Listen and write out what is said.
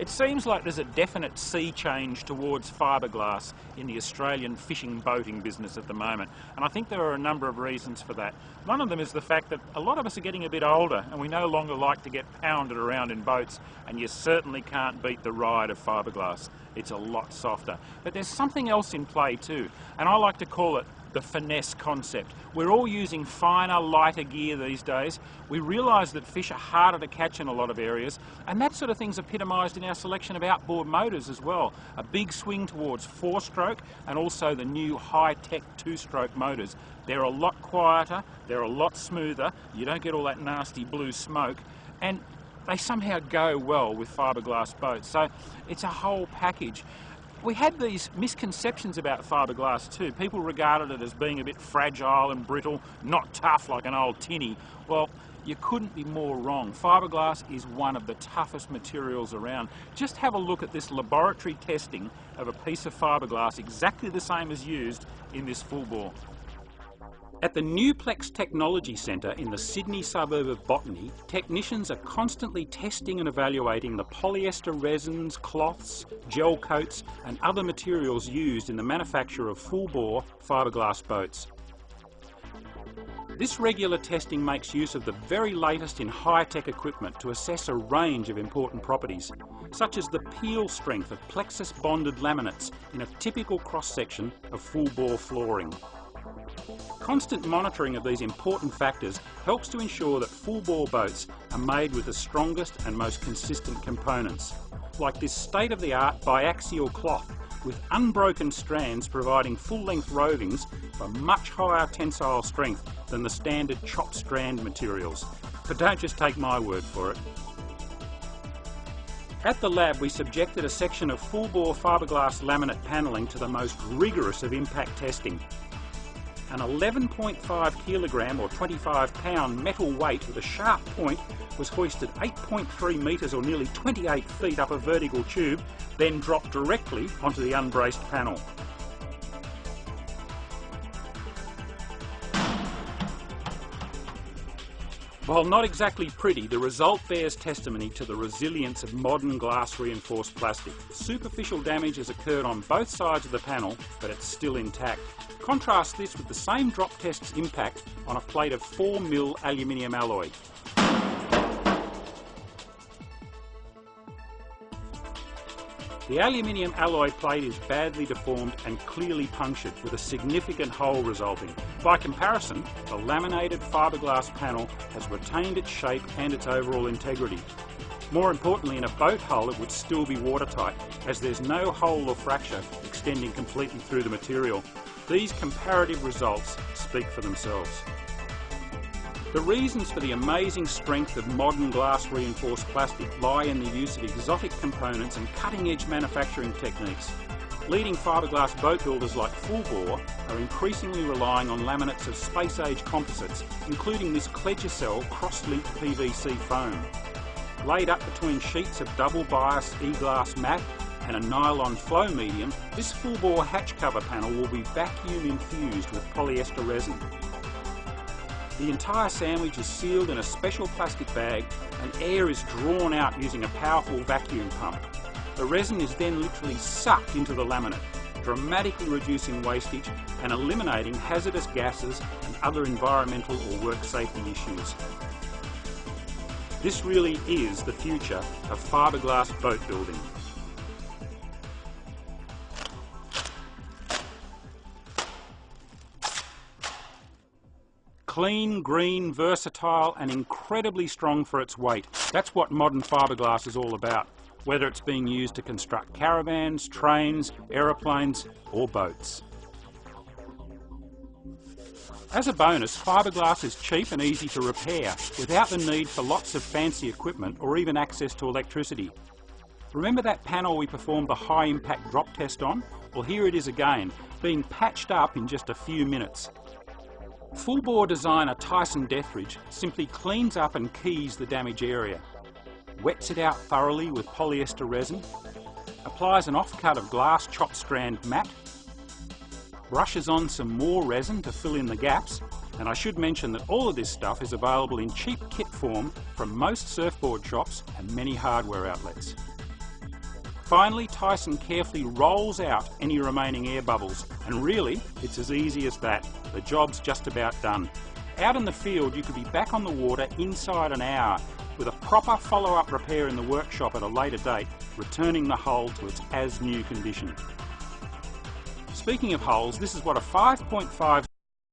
It seems like there's a definite sea change towards fiberglass in the Australian fishing boating business at the moment, and I think there are a number of reasons for that. One of them is the fact that a lot of us are getting a bit older and we no longer like to get pounded around in boats, and you certainly can't beat the ride of fiberglass. It's a lot softer. But there's something else in play too, and I like to call it the finesse concept. We're all using finer, lighter gear these days. We realise that fish are harder to catch in a lot of areas, and that sort of thing's epitomised in our selection of outboard motors as well. A big swing towards 4-stroke and also the new high-tech 2-stroke motors. They're a lot quieter, they're a lot smoother, you don't get all that nasty blue smoke, and they somehow go well with fiberglass boats. So it's a whole package. We had these misconceptions about fiberglass too. People regarded it as being a bit fragile and brittle, not tough like an old tinny. Well, you couldn't be more wrong. Fiberglass is one of the toughest materials around. Just have a look at this laboratory testing of a piece of fiberglass exactly the same as used in this full bore. At the Newplex Technology Centre in the Sydney suburb of Botany, technicians are constantly testing and evaluating the polyester resins, cloths, gel coats and other materials used in the manufacture of full-bore fiberglass boats. This regular testing makes use of the very latest in high-tech equipment to assess a range of important properties, such as the peel strength of plexus-bonded laminates in a typical cross-section of full-bore flooring. Constant monitoring of these important factors helps to ensure that full-bore boats are made with the strongest and most consistent components, like this state-of-the-art biaxial cloth with unbroken strands providing full-length rovings for much higher tensile strength than the standard chopped strand materials. But don't just take my word for it. At the lab, we subjected a section of full-bore fiberglass laminate panelling to the most rigorous of impact testing. An 11.5 kilogram or 25 pound metal weight with a sharp point was hoisted 8.3 metres or nearly 28 feet up a vertical tube, then dropped directly onto the unbraced panel. While not exactly pretty, the result bears testimony to the resilience of modern glass reinforced plastic. Superficial damage has occurred on both sides of the panel, but it's still intact. Contrast this with the same drop test's impact on a plate of 4mm aluminium alloy. The aluminium alloy plate is badly deformed and clearly punctured, with a significant hole resulting. By comparison, the laminated fiberglass panel has retained its shape and its overall integrity. More importantly, in a boat hull it would still be watertight, as there's no hole or fracture extending completely through the material. These comparative results speak for themselves. The reasons for the amazing strength of modern glass reinforced plastic lie in the use of exotic components and cutting-edge manufacturing techniques. Leading fiberglass boat builders like Full-Bore are increasingly relying on laminates of space-age composites, including this Cledgecel cross-linked PVC foam. Laid up between sheets of double-bias e-glass mat and a nylon flow medium, this full-bore hatch cover panel will be vacuum infused with polyester resin. The entire sandwich is sealed in a special plastic bag and air is drawn out using a powerful vacuum pump. The resin is then literally sucked into the laminate, dramatically reducing wastage and eliminating hazardous gases and other environmental or work safety issues. This really is the future of fiberglass boat building. Clean, green, versatile and incredibly strong for its weight. That's what modern fiberglass is all about, whether it's being used to construct caravans, trains, aeroplanes or boats. As a bonus, fiberglass is cheap and easy to repair, without the need for lots of fancy equipment or even access to electricity. Remember that panel we performed the high impact drop test on? Well, here it is again, being patched up in just a few minutes. Full-bore designer Tyson Dethridge simply cleans up and keys the damaged area, wets it out thoroughly with polyester resin, applies an offcut of glass chopped strand mat, brushes on some more resin to fill in the gaps, and I should mention that all of this stuff is available in cheap kit form from most surfboard shops and many hardware outlets. Finally, Tyson carefully rolls out any remaining air bubbles, and really, it's as easy as that. The job's just about done. Out in the field, you could be back on the water inside an hour, with a proper follow-up repair in the workshop at a later date, returning the hull to its as-new condition. Speaking of hulls, this is what a 5.5